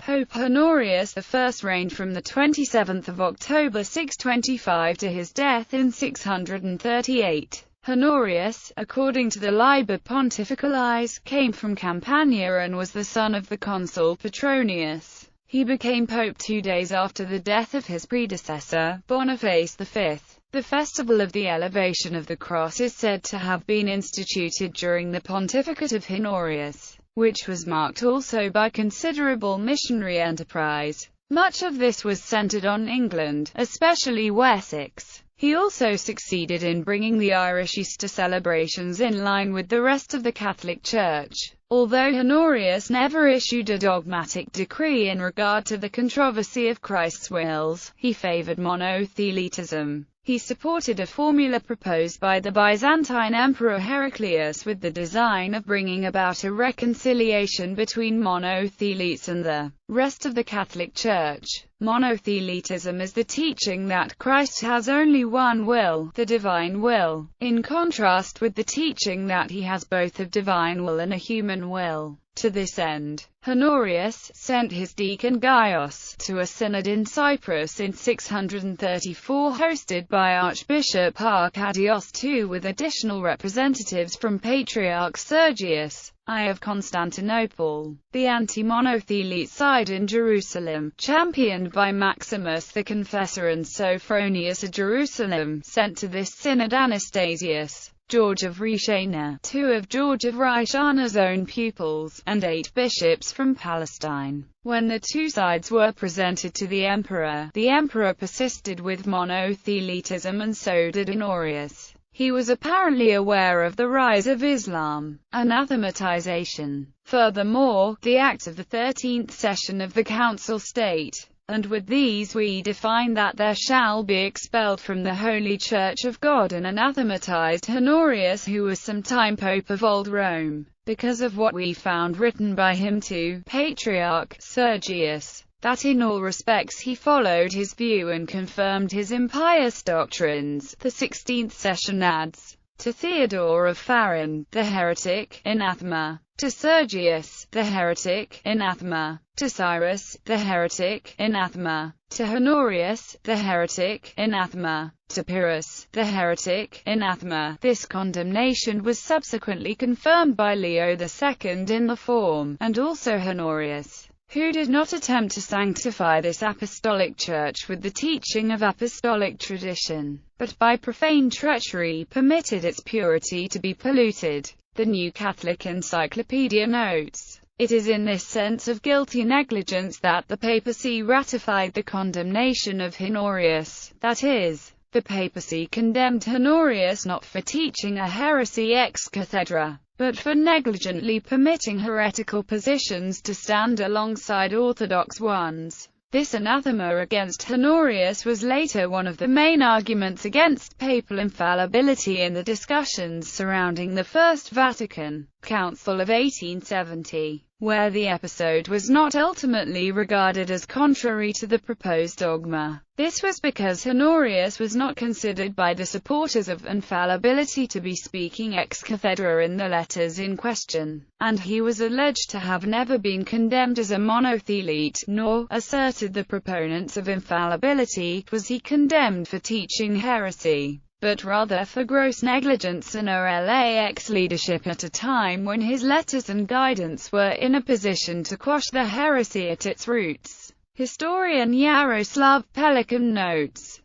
Pope Honorius I reigned from the 27th of October 625 to his death in 638. Honorius, according to the Liber Pontificalis, came from Campania and was the son of the consul Petronius. He became pope 2 days after the death of his predecessor, Boniface V. The festival of the Elevation of the Cross is said to have been instituted during the pontificate of Honorius, which was marked also by considerable missionary enterprise. Much of this was centered on England, especially Wessex. He also succeeded in bringing the Irish Easter celebrations in line with the rest of the Catholic Church. Although Honorius never issued a dogmatic decree in regard to the controversy of Christ's wills, he favored monothelitism. He supported a formula proposed by the Byzantine Emperor Heraclius with the design of bringing about a reconciliation between monothelites and the rest of the Catholic Church. Monothelitism is the teaching that Christ has only one will, the divine will, in contrast with the teaching that he has both a divine will and a human will. To this end, Honorius sent his deacon Gaius to a synod in Cyprus in 634 hosted by Archbishop Arcadius II with additional representatives from Patriarch Sergius I of Constantinople. The anti-monothelite side in Jerusalem, championed by Maximus the Confessor and Sophronius of Jerusalem, sent to this synod Anastasius, George of Rishana, 2 of George of Rishana's own pupils, and 8 bishops from Palestine. When the two sides were presented to the emperor persisted with monothelitism, and so did Honorius. He was apparently aware of the rise of Islam, anathematization. Furthermore, the acts of the 13th session of the Council state, and with these we define that there shall be expelled from the Holy Church of God and anathematized Honorius, who was sometime Pope of Old Rome, because of what we found written by him to Patriarch Sergius, that in all respects he followed his view and confirmed his impious doctrines. The 16th session adds, to Theodore of Faran, the heretic, anathema; to Sergius, the heretic, anathema; to Cyrus, the heretic, anathema; to Honorius, the heretic, anathema; to Pyrrhus, the heretic, anathema. This condemnation was subsequently confirmed by Leo II in the form, and also Honorius, who did not attempt to sanctify this apostolic church with the teaching of apostolic tradition, but by profane treachery permitted its purity to be polluted. The New Catholic Encyclopedia notes, it is in this sense of guilty negligence that the papacy ratified the condemnation of Honorius, that is, the papacy condemned Honorius not for teaching a heresy ex cathedra, but for negligently permitting heretical positions to stand alongside orthodox ones. This anathema against Honorius was later one of the main arguments against papal infallibility in the discussions surrounding the First Vatican Council of 1870, where the episode was not ultimately regarded as contrary to the proposed dogma. This was because Honorius was not considered by the supporters of infallibility to be speaking ex cathedra in the letters in question, and he was alleged to have never been condemned as a monothelite, nor, asserted the proponents of infallibility, was he condemned for teaching heresy, but rather for gross negligence and OLAX leadership at a time when his letters and guidance were in a position to quash the heresy at its roots. Historian Yaroslav Pelikan notes,